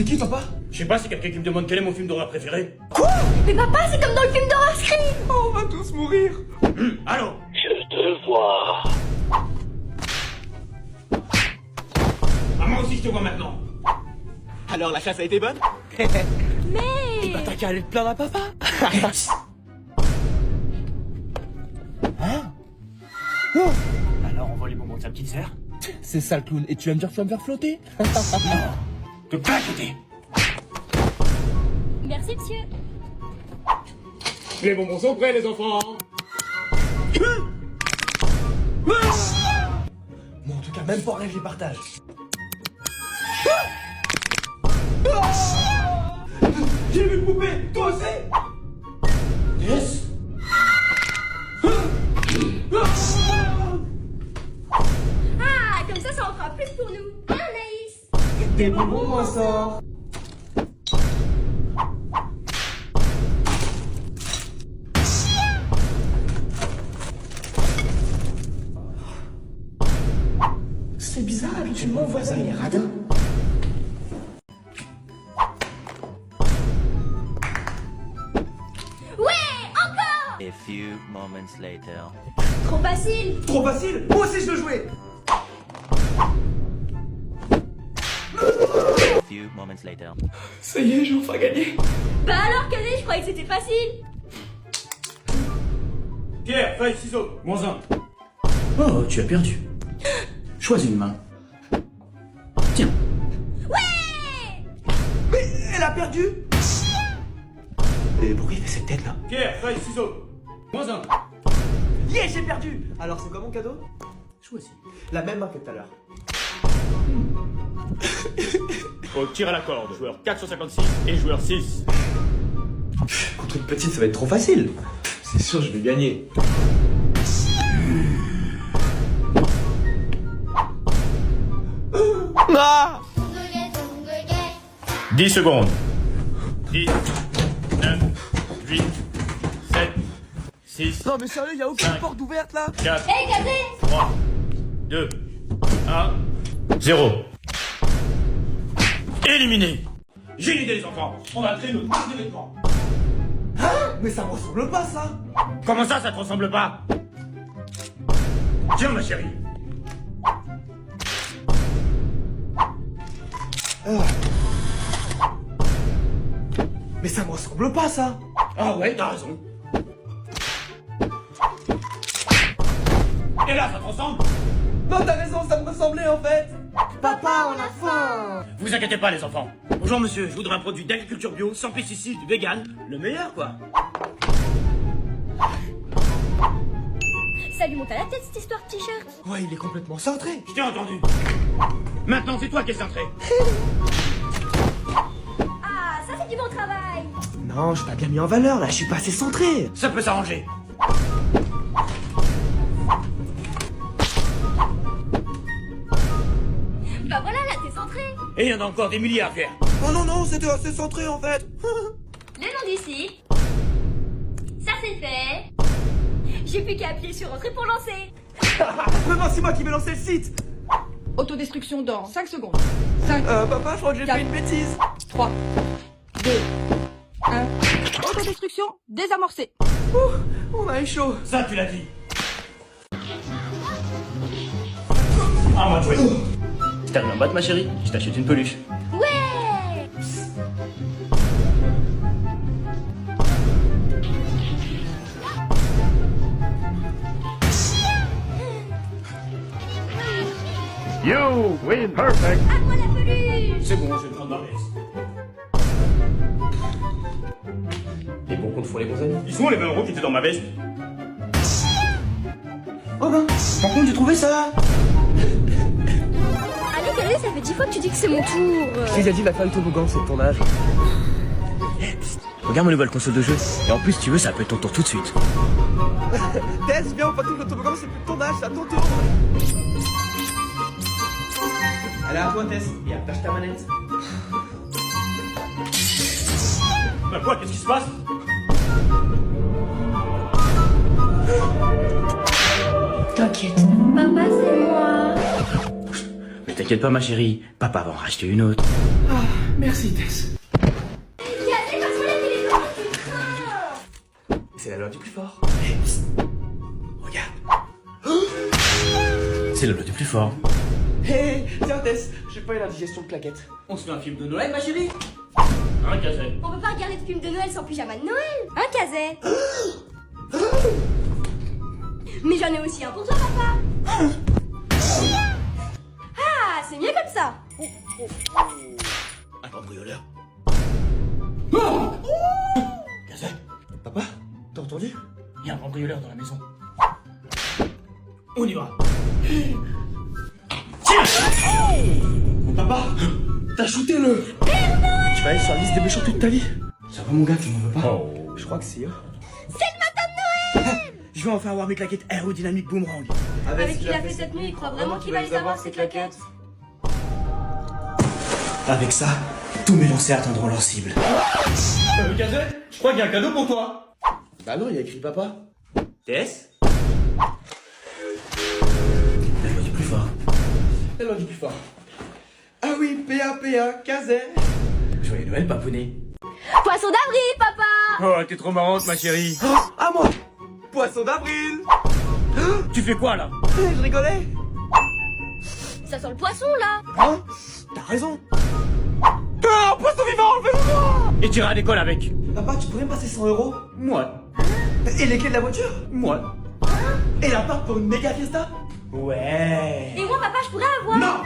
C'est qui, papa? Je sais pas, c'est quelqu'un qui me demande quel est mon film d'horreur préféré. Quoi? Mais papa, c'est comme dans le film d'horreur Scream. Oh, on va tous mourir. Allô? Je te vois. Ah, moi aussi je te vois maintenant. Alors, la chasse a été bonne? Mais... Bah, t'as qu'à aller te plaindre à papa. Hein? Oh. Alors on voit les bonbons de sa petite sœur. C'est ça le clown, et tu vas me dire que tu vas me faire flotter? Que pas côté. Merci, monsieur. Les bonbons sont prêts les enfants. Bon, en tout cas, même pas en rêve, je les partage. J'ai vu une poupée, toi aussi? Yes. Ah, comme ça en fera plus pour nous. Hein, Anaïs? Des bonbons, moi, sort. C'est bizarre, habituellement, mon voisin, il est radin. Ouais, encore. A few moments later. Trop facile. Trop facile, moi aussi je le jouais. A few moments later. Ça y est, j'ai enfin gagné. Bah alors, Cadet, je croyais que c'était facile. Pierre, feuille, ciseaux. -1. Oh, tu as perdu. Choisis une main. Tiens. Ouais. Mais elle a perdu. Et pourquoi il fait cette tête là? Pierre, feuille, ciseaux. -1. Yeah, j'ai perdu. Alors c'est quoi mon cadeau? Choisis. La même main que tout à l'heure. Au tir à la corde, joueur 456 et joueur 6. Contre une petite, ça va être trop facile. C'est sûr, je vais gagner. Ah! 10 secondes. 10, 9, 8, 7, 6, Non mais sérieux, y a aucune Cinq. porte ouverte là? 4, Hé, Cadet. 3, 2, 1, 0. Éliminé. J'ai une idée les enfants. On va créer notre marque de vêtements. Hein? Mais ça me ressemble pas ça. Comment ça te ressemble pas? Tiens ma chérie. Mais ça me ressemble pas ça. Ah ouais, t'as raison. Et là, ça te ressemble? Non, t'as raison, ça me ressemblait en fait. Papa, on a faim. Vous inquiétez pas les enfants. Bonjour monsieur, je voudrais un produit d'agriculture bio, sans pesticides, vegan. Le meilleur quoi. Ça lui monte à la tête cette histoire de t-shirt. Ouais, il est complètement cintré. Je t'ai entendu. Maintenant, c'est toi qui es centré. Ah, ça fait du bon travail. Non, je t'ai bien mis en valeur là, je suis pas assez centré. Ça peut s'arranger. Bah voilà, là, t'es centré. Et il y en a encore des milliers à faire. Oh non, non, c'était assez centré en fait. Le nom du site. Ça, c'est fait. J'ai plus qu'à appuyer sur entrée pour lancer. Mais non, c'est moi qui vais lancer le site. Autodestruction dans 5 secondes. 5, Papa, je crois que j'ai fait une bêtise. 3, 2, 1. Autodestruction désamorcée. On a eu chaud. Ça, tu l'as dit. Ah, moi de jouer. Si t'arrives à me battre, ma chérie, je t'achète une peluche. Ouais. You win perfect. À moi la peluche. C'est bon, je vais prendre ma veste. Les bons comptes font les bons amis. Ils sont où les 20 euros qui étaient dans ma veste? Oh ben, par contre, j'ai trouvé ça. Allez, Cadet, ça fait 10 fois que tu dis que c'est mon tour. Je t'ai déjà dit, ma femme toboggan, c'est ton âge. Regarde ma nouvelle console de jeu. Et en plus, si tu veux, ça peut être ton tour tout de suite. Tess, viens, on pas touche le toboggan, c'est plus de ton âge, c'est à ton tour. Allez, à toi, Tess. Et attache ta manette. Bah quoi, qu'est-ce qui se passe? T'inquiète. Papa, c'est moi. Mais t'inquiète pas ma chérie, papa va en racheter une autre. Ah, merci Tess. Casé, passe-moi la télé. C'est la loi du plus fort. Regarde. C'est le lot du plus fort. Hé, tiens Tess, j'ai pas eu l'indigestion de claquettes. On se fait un film de Noël ma chérie. Hein Kazé? On peut pas regarder de film de Noël sans pyjama de Noël. Hein, Casé? Mais j'en ai aussi un pour toi, papa. Ah, c'est mieux comme ça. Un cambrioleur. Kazé, Papa, t'as entendu? il y a un cambrioleur dans la maison. On y va. Papa, t'as shooté le... Tu vas aller sur la liste des méchants toute ta vie. Ça va mon gars, tu m'en veux pas? Oh. Je crois que c'est eux. Je vais enfin avoir mes claquettes aérodynamiques boomerang. Avec ce qu'il a fait cette nuit, il croit vraiment qu'il va les avoir, ces claquettes. Avec ça, tous mes lancers atteindront leur cible. Kazé, je crois qu'il y a un cadeau pour toi. Bah non, il y a écrit papa. Tess? La loi du plus fort. La loi du plus fort. Ah oui, PA, Kazé. Joyeux Noël, papounet. Poisson d'avril, papa. Oh, t'es trop marrante, ma chérie. À moi. Poisson d'avril. Tu fais quoi, là? Je rigolais. Ça sent le poisson, là. Hein? T'as raison. Ah, poisson vivant, enlevez-le-moi. Et tu iras à l'école avec. Papa, tu pourrais me passer 100 €? Moi. Et les clés de la voiture? Moi. Et l'appart pour une méga fiesta? Ouais. Et moi, papa, je pourrais avoir. Non.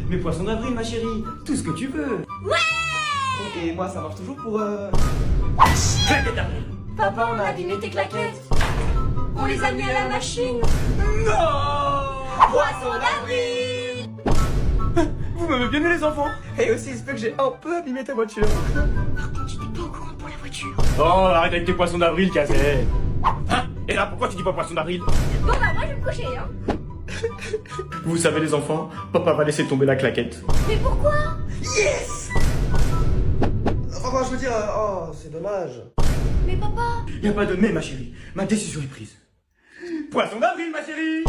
Mais poisson d'avril, ma chérie. Tout ce que tu veux. Ouais. Et moi, ça marche toujours pour Claquette d'avril. Papa, on a abîmé tes claquettes. On les a mis à la machine. Non. Poisson d'avril. Vous m'avez bien aimé les enfants. Et aussi, il se peut que j'ai un peu abîmé ta voiture. Par contre, j'étais pas au courant pour la voiture. Oh, arrête avec tes poissons d'avril, Kazé. Hein? Et là, pourquoi tu dis pas poisson d'avril? Bon, bah, moi, je vais me coucher, hein. Vous savez, les enfants, papa va laisser tomber la claquette. Mais pourquoi? Yes. Enfin, je veux dire, oh, c'est dommage. Mais papa. Y a pas de mais, ma chérie. Ma décision est prise. Poisson d'avril, ma chérie.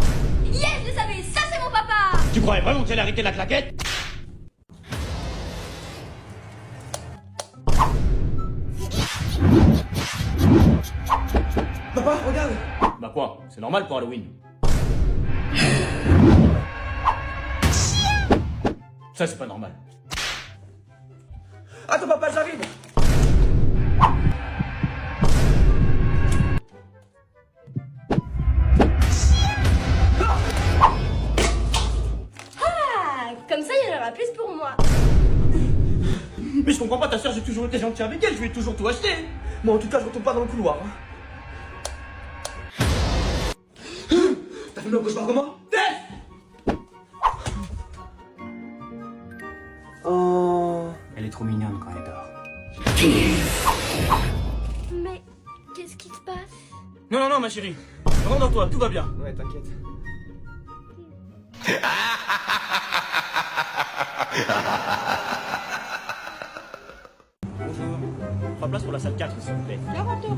Yes, je le savais, ça, c'est mon papa. Tu croyais vraiment que j'allais arrêter la claquette? Papa, regarde. Bah quoi? C'est normal pour Halloween. Ça, c'est pas normal. Attends, papa, j'arrive. Ah, comme ça, il y en aura plus pour moi. Mais je comprends pas, ta soeur, j'ai toujours été gentil avec elle, je lui ai toujours tout acheté. Moi, en tout cas, je retourne pas dans le couloir. T'as fait le cauchemar comment? Oh. Elle est trop mignonne quand elle dort. Mais qu'est-ce qui se passe? Non, non, non, ma chérie. Rendors-toi, tout va bien. Ouais, t'inquiète. Bonjour. 3 places pour la salle 4, s'il vous plaît. 40 €.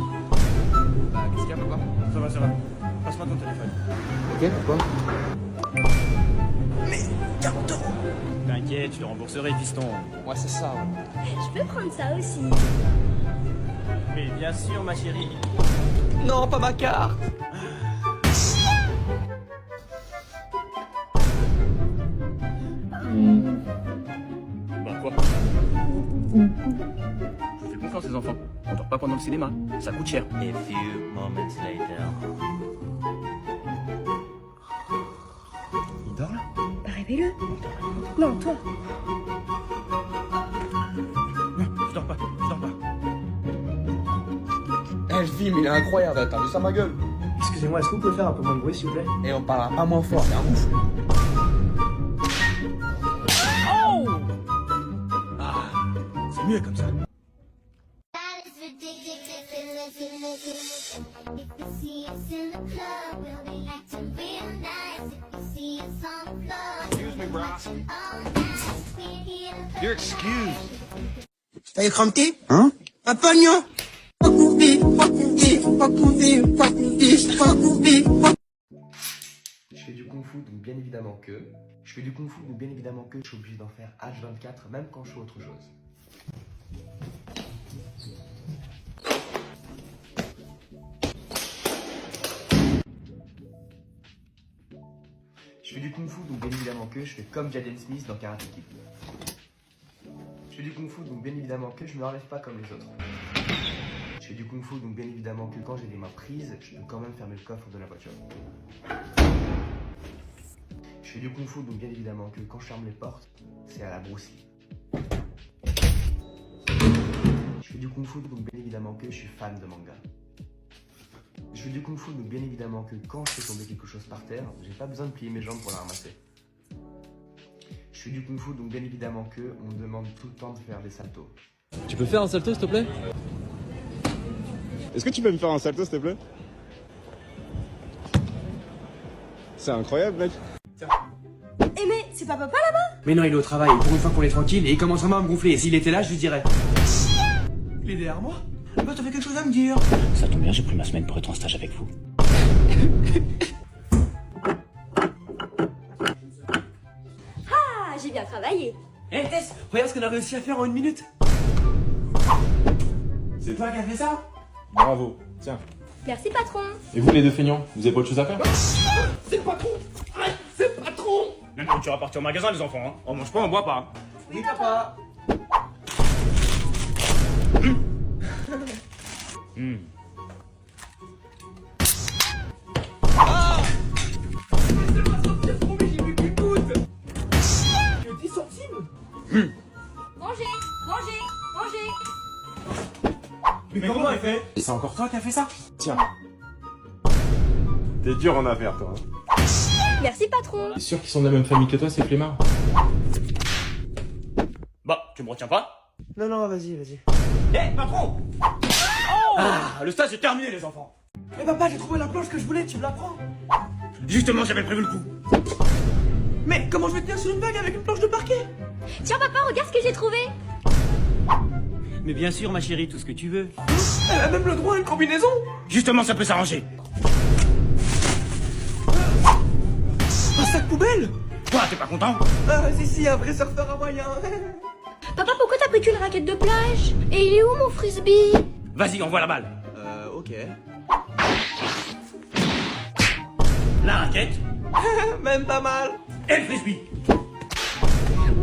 Bah, qu'est-ce qu'il y a, papa? Ça va, ça va. Passe-moi ton téléphone. Ok, pourquoi? Mais 40 €. T'inquiète, je te rembourserai, fiston. Ouais, c'est ça. Je peux prendre ça aussi. Mais bien sûr, ma chérie. Non, pas ma carte. Bah quoi? Je vous fais confiance, les enfants. On dort pas pendant le cinéma. Ça coûte cher. A few moments later. Il dort là? Bah, réveille-le. Non, toi. Non, je dors pas, je dors pas. Eh, le film, il est incroyable. T'as vu ça, ma gueule? Excusez-moi, est-ce que vous pouvez faire un peu moins de bruit, s'il vous plaît? Et on parlera pas moins fort, c'est un ouf. Ah, c'est mieux comme ça. You're excused. T'as écranté? Hein? Papa, non? Pas coupé, pas coupé, pas coupé, pas coupé, pas coupé, pas... fais du kung-fu, donc bien évidemment que... Je fais du kung-fu, donc bien évidemment que je suis obligé d'en faire H24, même quand je fais autre chose. Je fais du kung-fu, donc bien évidemment que je fais comme Jaden Smith dans Karate Kid. Je fais du kung-fu, donc bien évidemment que je me relève pas comme les autres. Je fais du kung-fu, donc bien évidemment que quand j'ai les mains prises, je peux quand même fermer le coffre de la voiture. Je fais du kung-fu, donc bien évidemment que quand je ferme les portes, c'est à la Bruce Lee. Je fais du kung-fu, donc bien évidemment que je suis fan de manga. Je fais du kung-fu, donc bien évidemment que quand je fais tomber quelque chose par terre, j'ai pas besoin de plier mes jambes pour la ramasser. Je fais du kung-fu, donc bien évidemment que on me demande tout le temps de faire des saltos. Tu peux faire un salto s'il te plaît? Est-ce que tu peux me faire un salto, s'il te plaît? C'est incroyable, mec. Eh mais, c'est pas papa là-bas? Mais non, il est au travail, pour une fois qu'on est tranquille, et il commence vraiment à me gonfler. Et s'il était là, je lui dirais. Il est derrière moi? Bah t'as fait quelque chose à me dire. Ça tombe bien, j'ai pris ma semaine pour être en stage avec vous. Ah, j'ai bien travaillé. Eh Tess, regarde ce qu'on a réussi à faire en 1 minute. C'est toi qui as fait ça? Bravo, tiens. Merci, patron. Et vous les deux feignants, vous avez pas autre chose à faire? C'est le patron. Arrête, c'est le patron. Non, non, tu vas partir au magasin, les enfants. Hein. On mange pas, on boit pas. Oui, papa. Mangez, mangez, mangez. Mais comment elle fait? Et c'est encore toi qui as fait ça? Tiens. T'es dur en affaires, toi. Hein. Merci, patron. T'es sûr qu'ils sont de la même famille que toi, ces flemmards? Bah, tu me retiens pas? Non, non, vas-y, vas-y. Eh, patron. Oh ah, le stage est terminé, les enfants. Mais papa, j'ai trouvé la planche que je voulais, tu me la prends? Justement, j'avais prévu le coup. Mais comment je vais tenir sur une vague avec une planche de parquet? Tiens, papa, regarde ce que j'ai trouvé. Mais bien sûr, ma chérie, tout ce que tu veux. Elle a même le droit à une combinaison. Justement, ça peut s'arranger. Un sac poubelle. Quoi, t'es pas content? Ah, si, un vrai surfeur à moyen. Papa, pourquoi t'as pris qu'une raquette de plage? Et il est où mon frisbee? Vas-y, envoie la balle. Ok. La raquette Même pas mal. et le frisbee.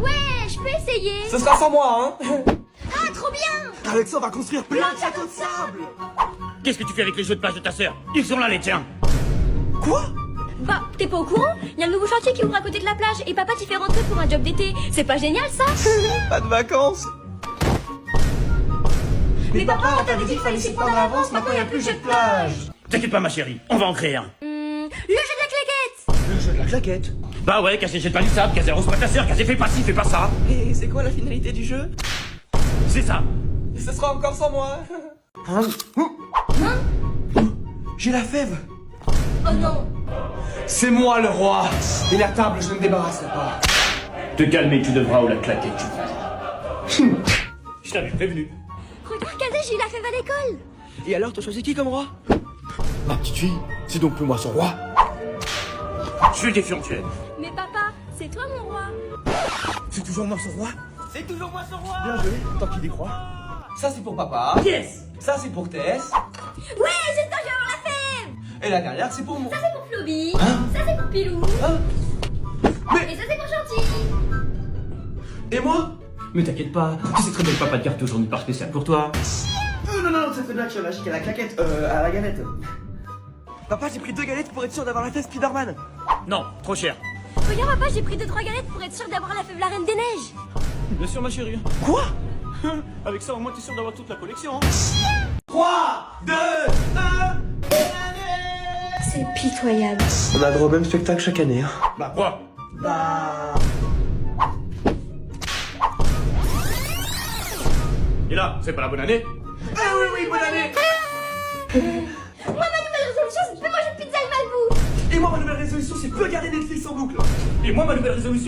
Ouais, je peux essayer. Ce sera sans moi, hein. Ah, trop bien. Avec ça, on va construire plein de châteaux de sable. Qu'est-ce que tu fais avec les jeux de plage de ta sœur? Ils sont là, les tiens. Quoi? Bah, t'es pas au courant? Il y a le nouveau chantier qui ouvre à côté de la plage et papa t'y fait rentrer pour un job d'été. C'est pas génial, ça? Pas de vacances. Mais papa, on t'avait dit qu'il fallait s'y prendre à l'avance, maintenant il y a plus de jeu de plage. T'inquiète pas, ma chérie, on va en créer un. Le jeu de la claquette. Le jeu de la claquette. Bah ouais, casser jette pas du sable, casser rose pas ta sœur, casser fais pas ci, fais pas ça. Et c'est quoi la finalité du jeu? C'est ça. Et ce sera encore sans moi. J'ai la fève. Oh non. C'est moi le roi. Et la table, je ne me débarrasserai pas. Te calmer, tu devras ou la claquette, tu vois. Je t'avais prévenu. Regarde, Kazé, j'ai eu la fève à l'école. Et alors, t'as choisi qui comme roi? Ma petite fille, c'est donc pour moi son roi. Je suis défiant, tu es. Mais papa, c'est toi mon roi. C'est toujours moi son roi. C'est toujours moi son roi. Bien joué, tant qu'il y croit. Ça, c'est pour papa. Yes. Ça, c'est pour Tess. Ouais, j'espère que je vais avoir la fève. Et la dernière, c'est pour moi. Ça, c'est pour Floby. Ça, c'est pour Pilou. Et ça, c'est pour Chanty. Et moi? Mais t'inquiète pas, tu sais très bien que papa te garde toujours une part spéciale pour toi. Non, ça fait bien que je suis magique à la claquette. À la galette. Papa, j'ai pris 2 galettes pour être sûr d'avoir la fève Spider-Man. Non, trop cher. Regarde, papa, j'ai pris 2-3 galettes pour être sûr d'avoir la fève la Reine des Neiges. Bien sûr, ma chérie. Quoi? Avec ça, au moins, t'es sûr d'avoir toute la collection. 3, 2, 1. C'est pitoyable. On a droit au même spectacle chaque année. Hein. Bah quoi? Bah... Et là, c'est pas la bonne année? Ah oui, bonne année. Moi, ma nouvelle résolution, c'est de plus manger de pizza et Malbouffe. Et moi, ma nouvelle résolution, c'est plus regarder Netflix en boucle. Et moi, ma nouvelle résolution,